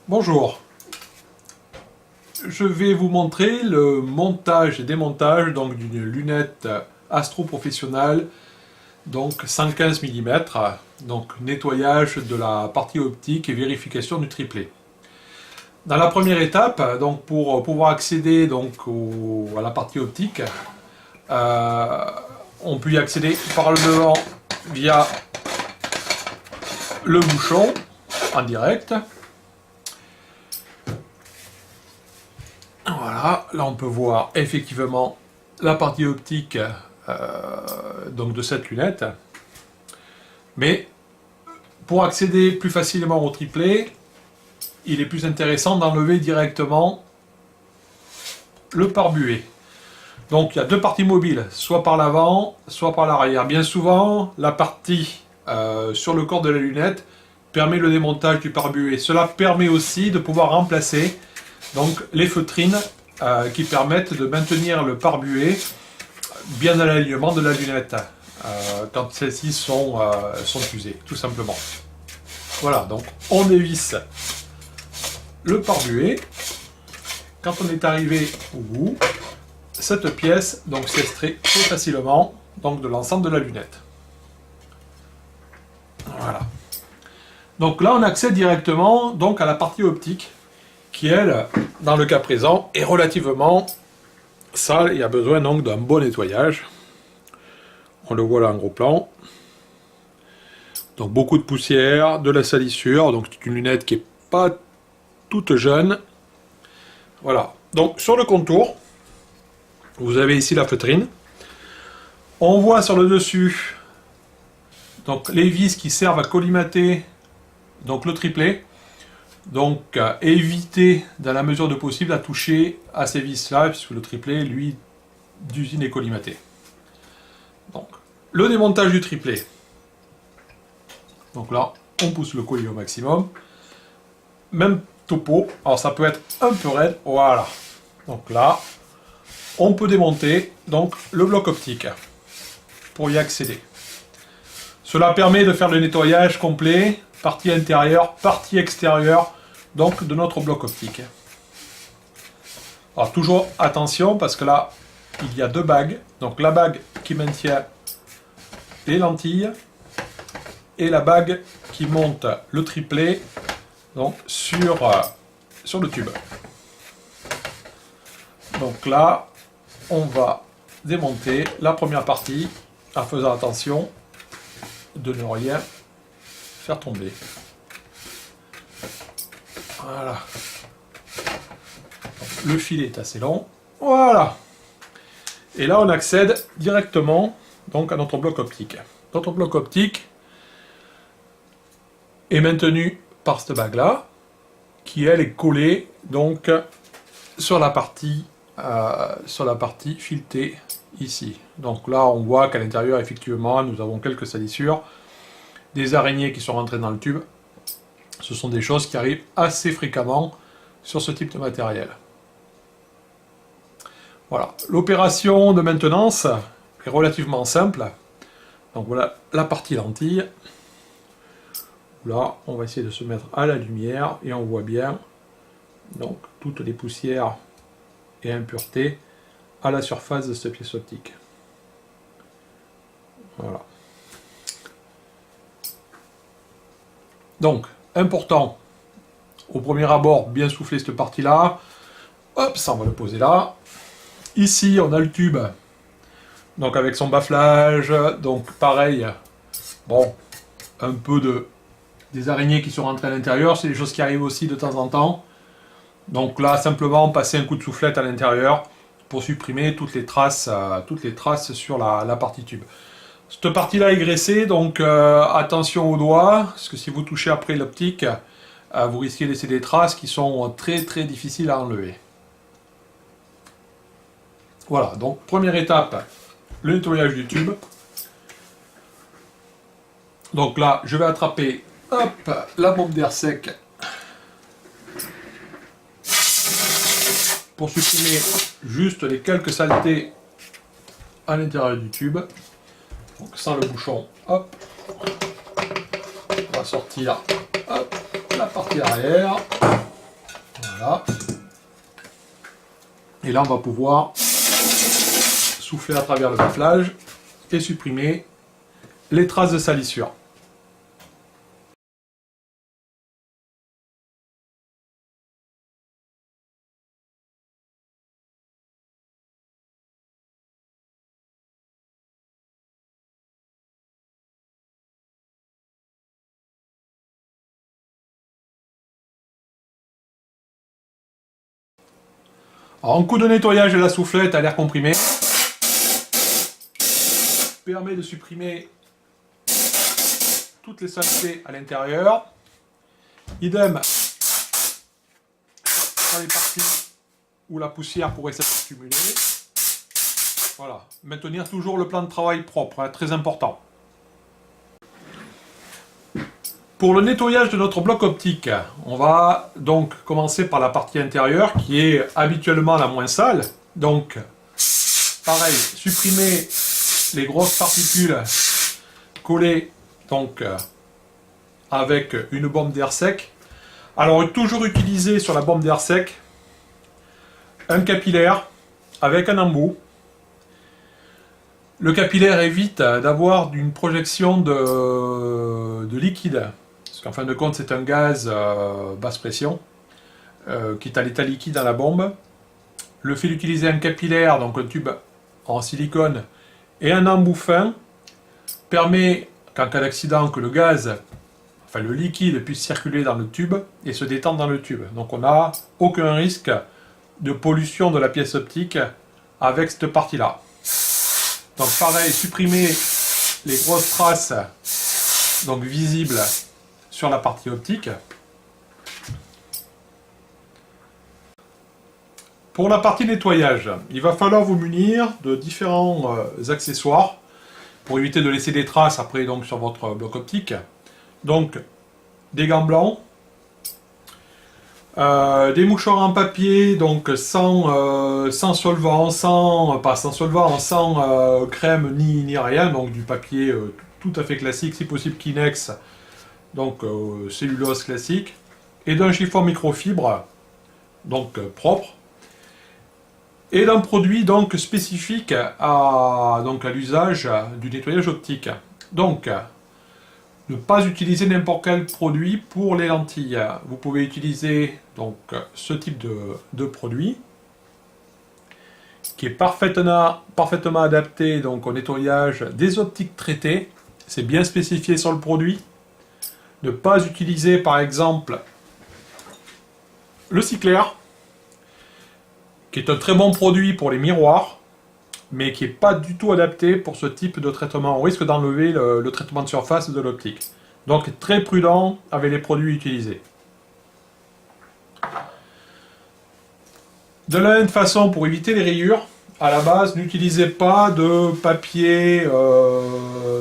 Bonjour, je vais vous montrer le montage et démontage d'une lunette Astro Professionnelle, donc 115 mm, donc nettoyage de la partie optique et vérification du triplet. Dans la première étape, donc pour pouvoir accéder donc à la partie optique, on peut y accéder par le devant via le bouchon en direct. Voilà, là on peut voir effectivement la partie optique donc de cette lunette. Mais pour accéder plus facilement au triplet, il est plus intéressant d'enlever directement le pare-buée. Donc il y a deux parties mobiles, soit par l'avant, soit par l'arrière. Bien souvent, la partie sur le corps de la lunette permet le démontage du pare-buée. Cela permet aussi de pouvoir remplacer donc les feutrines qui permettent de maintenir le pare-buée bien à l'alignement de la lunette quand celles-ci sont usées, tout simplement. Voilà, donc on dévisse le pare-buée. Quand on est arrivé au bout, cette pièce donc s'extrait très facilement donc de l'ensemble de la lunette. Voilà. Donc là on accède directement donc à la partie optique qui elle, dans le cas présent, est relativement sale. Il y a besoin donc d'un bon nettoyage. On le voit là en gros plan. Donc beaucoup de poussière, de la salissure. Donc c'est une lunette qui n'est pas toute jeune. Voilà. Donc sur le contour, vous avez ici la feutrine. On voit sur le dessus donc les vis qui servent à collimater donc le triplet. Donc évitez dans la mesure de possible à toucher à ces vis là puisque le triplet lui d'usine est collimaté. Donc le démontage du triplet. Donc là on pousse le collier au maximum. Même topo, alors ça peut être un peu raide, voilà. Donc là on peut démonter donc le bloc optique pour y accéder. Cela permet de faire le nettoyage complet, partie intérieure, partie extérieure, donc de notre bloc optique. Alors toujours attention parce que là il y a deux bagues, donc la bague qui maintient les lentilles et la bague qui monte le triplet donc sur le tube. Donc là on va démonter la première partie en faisant attention de ne rien faire tomber. Voilà. Le filet est assez long. Voilà. Et là, on accède directement donc à notre bloc optique. Notre bloc optique est maintenu par cette bague-là, qui elle est collée donc sur la partie filetée ici. Donc là, on voit qu'à l'intérieur, effectivement, nous avons quelques salissures, des araignées qui sont rentrées dans le tube. Ce sont des choses qui arrivent assez fréquemment sur ce type de matériel. Voilà, l'opération de maintenance est relativement simple. Donc voilà la partie lentille. Là, on va essayer de se mettre à la lumière et on voit bien donc toutes les poussières et impuretés à la surface de cette pièce optique. Voilà. Donc, important, au premier abord, bien souffler cette partie-là. Hop, ça on va le poser là. Ici, on a le tube, donc avec son bafflage, donc pareil, bon, un peu des araignées qui sont rentrées à l'intérieur, c'est des choses qui arrivent aussi de temps en temps. Donc là, simplement passer un coup de soufflette à l'intérieur pour supprimer toutes les traces sur la partie tube. Cette partie-là est graissée, donc attention aux doigts, parce que si vous touchez après l'optique, vous risquez de laisser des traces qui sont très très difficiles à enlever. Voilà, donc première étape, le nettoyage du tube. Donc là, je vais attraper hop, la bombe d'air sec pour supprimer juste les quelques saletés à l'intérieur du tube. Donc sans le bouchon, hop, on va sortir hop, la partie arrière. Voilà. Et là, on va pouvoir souffler à travers le bafflage et supprimer les traces de salissure. Alors, un coup de nettoyage de la soufflette à l'air comprimé permet de supprimer toutes les saletés à l'intérieur. Idem dans les parties où la poussière pourrait s'accumuler. Voilà, maintenir toujours le plan de travail propre, hein, très important. Pour le nettoyage de notre bloc optique, on va donc commencer par la partie intérieure qui est habituellement la moins sale. Donc, pareil, supprimer les grosses particules collées donc, avec une bombe d'air sec. Alors, toujours utiliser sur la bombe d'air sec un capillaire avec un embout. Le capillaire évite d'avoir une projection de liquide. Parce qu'en fin de compte, c'est un gaz basse pression qui est à l'état liquide dans la bombe. Le fait d'utiliser un capillaire, donc un tube en silicone, et un embout fin, permet, qu'en cas d'accident, que le gaz, enfin le liquide, puisse circuler dans le tube et se détendre dans le tube. Donc on n'a aucun risque de pollution de la pièce optique avec cette partie-là. Donc pareil, supprimer les grosses traces donc visibles sur la partie optique. Pour la partie nettoyage, il va falloir vous munir de différents accessoires pour éviter de laisser des traces après donc, sur votre bloc optique. Donc des gants blancs, des mouchoirs en papier, donc sans solvant, sans crème ni rien, donc du papier tout à fait classique, si possible Kinex, donc cellulose classique, et d'un chiffon microfibre, donc propre, et d'un produit donc spécifique à l'usage du nettoyage optique. Donc, ne pas utiliser n'importe quel produit pour les lentilles. Vous pouvez utiliser donc ce type de produit qui est parfaitement adapté donc, au nettoyage des optiques traitées. C'est bien spécifié sur le produit. Ne pas utiliser par exemple le Cyclair, qui est un très bon produit pour les miroirs, mais qui n'est pas du tout adapté pour ce type de traitement. On risque d'enlever le traitement de surface de l'optique. Donc très prudent avec les produits utilisés. De la même façon, pour éviter les rayures, à la base, n'utilisez pas de papier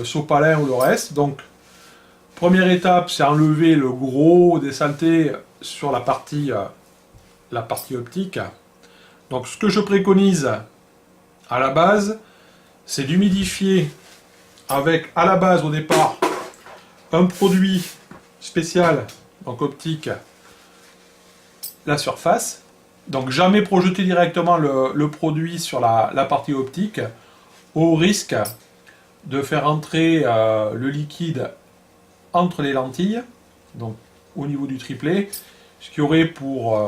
sopalin ou le reste. Donc, première étape, c'est enlever le gros des saletés sur la partie optique. Donc, ce que je préconise à la base, c'est d'humidifier avec, à la base, au départ, un produit spécial, donc optique, la surface. Donc jamais projeter directement le produit sur la partie optique, au risque de faire entrer le liquide entre les lentilles, donc au niveau du triplet, ce qui aurait pour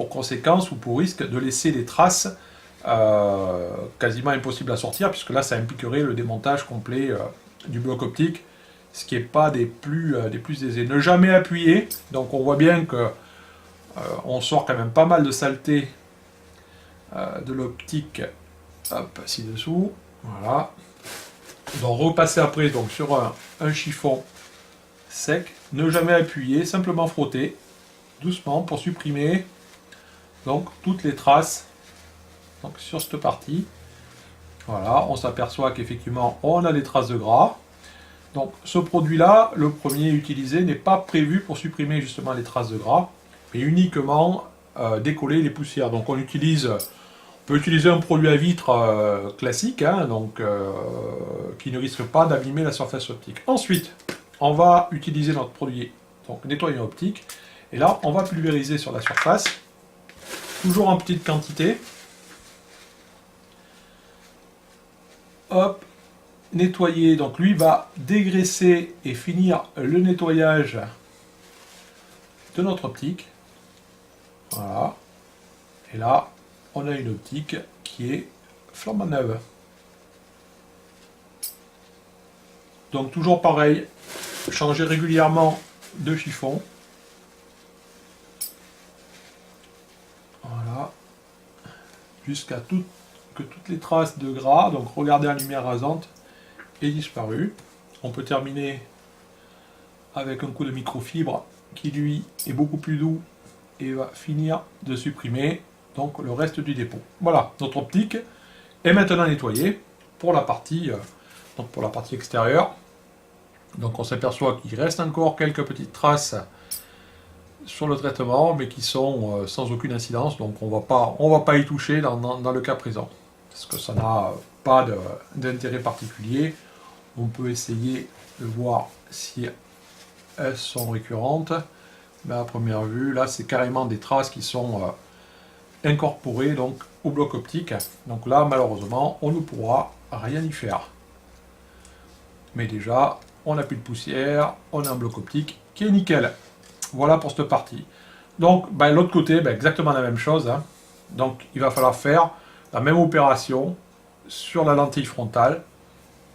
conséquence ou pour risque de laisser des traces quasiment impossibles à sortir, puisque là ça impliquerait le démontage complet du bloc optique, ce qui n'est pas des plus aisés. Ne jamais appuyer, donc on voit bien que on sort quand même pas mal de saleté de l'optique, hop, ci-dessous, voilà. Donc repasser après donc, sur un chiffon sec, ne jamais appuyer, simplement frotter, doucement, pour supprimer donc, toutes les traces donc, sur cette partie. Voilà, on s'aperçoit qu'effectivement on a des traces de gras. Donc ce produit-là, le premier utilisé, n'est pas prévu pour supprimer justement les traces de gras, mais uniquement décoller les poussières. Donc on peut utiliser un produit à vitre classique, hein, donc, qui ne risque pas d'abîmer la surface optique. Ensuite, on va utiliser notre produit donc nettoyant optique, et là on va pulvériser sur la surface toujours en petite quantité. Hop, nettoyer. Donc lui va dégraisser et finir le nettoyage de notre optique. Voilà. Et là, on a une optique qui est flambant neuve. Donc toujours pareil, changer régulièrement de chiffon. Voilà. Jusqu'à que toutes les traces de gras, donc regardez en lumière rasante, aient disparu. On peut terminer avec un coup de microfibre qui lui est beaucoup plus doux et va finir de supprimer donc le reste du dépôt. Voilà, notre optique est maintenant nettoyée pour la partie extérieure. Donc on s'aperçoit qu'il reste encore quelques petites traces sur le traitement, mais qui sont sans aucune incidence, donc on va pas y toucher dans le cas présent, parce que ça n'a pas d'intérêt particulier. On peut essayer de voir si elles sont récurrentes, mais à première vue, là c'est carrément des traces qui sont incorporées donc, au bloc optique, donc là malheureusement on ne pourra rien y faire. Mais déjà, on n'a plus de poussière, on a un bloc optique qui est nickel. Voilà pour cette partie. Donc, l'autre côté, exactement la même chose. Hein. Donc, il va falloir faire la même opération sur la lentille frontale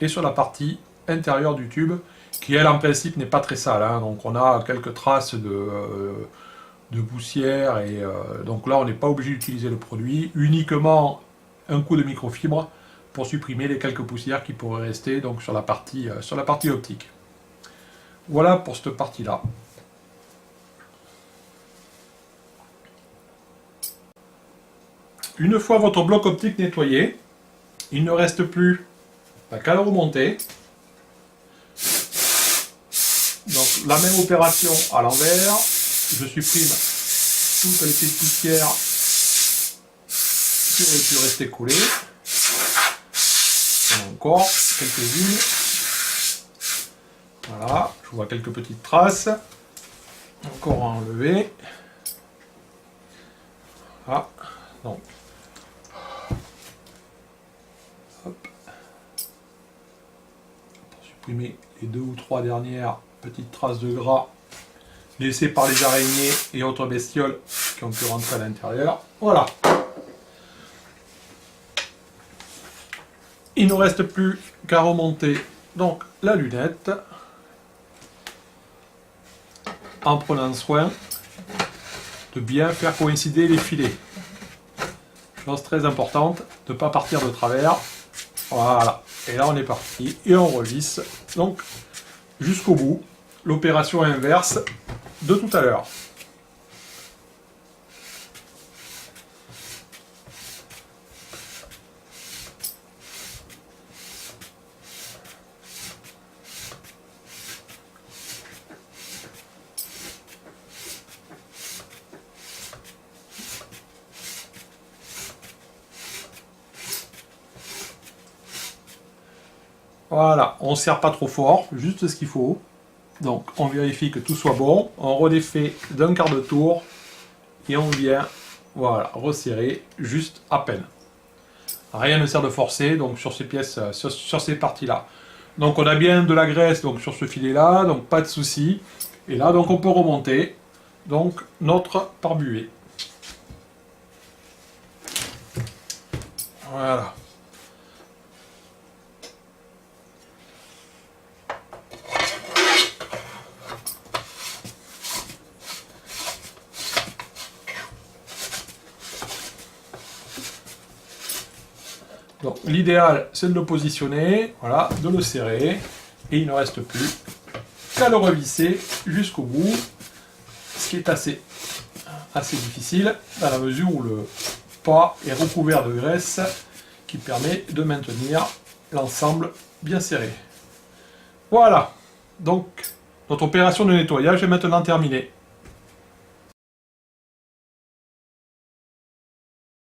et sur la partie intérieure du tube, qui, elle, en principe, n'est pas très sale. Hein. Donc, on a quelques traces de poussière. Et donc là, on n'est pas obligé d'utiliser le produit. Uniquement un coup de microfibre pour supprimer les quelques poussières qui pourraient rester donc, sur la partie optique. Voilà pour cette partie-là. Une fois votre bloc optique nettoyé, il ne reste plus qu'à le remonter. Donc la même opération à l'envers. Je supprime toutes les petites poussières qui auraient pu rester collées. Encore quelques-unes. Voilà, je vois quelques petites traces. Encore à enlever. Voilà, donc. Hop. Pour supprimer les 2 ou 3 dernières petites traces de gras laissées par les araignées et autres bestioles qui ont pu rentrer à l'intérieur. Voilà. Il ne reste plus qu'à remonter donc la lunette en prenant soin de bien faire coïncider les filets. Chose très importante, de ne pas partir de travers. Voilà. Et là on est parti et on revisse donc jusqu'au bout. L'opération inverse de tout à l'heure. Voilà, on ne serre pas trop fort, juste ce qu'il faut. Donc on vérifie que tout soit bon, on redéfait d'un quart de tour et on vient voilà, resserrer juste à peine. Rien ne sert de forcer donc sur ces pièces, sur ces parties-là. Donc on a bien de la graisse donc, sur ce filet-là, donc pas de souci. Et là donc on peut remonter donc, notre pare-buée. Voilà. Donc l'idéal c'est de le positionner, voilà, de le serrer, et il ne reste plus qu'à le revisser jusqu'au bout, ce qui est assez difficile, dans la mesure où le pas est recouvert de graisse, qui permet de maintenir l'ensemble bien serré. Voilà, donc notre opération de nettoyage est maintenant terminée.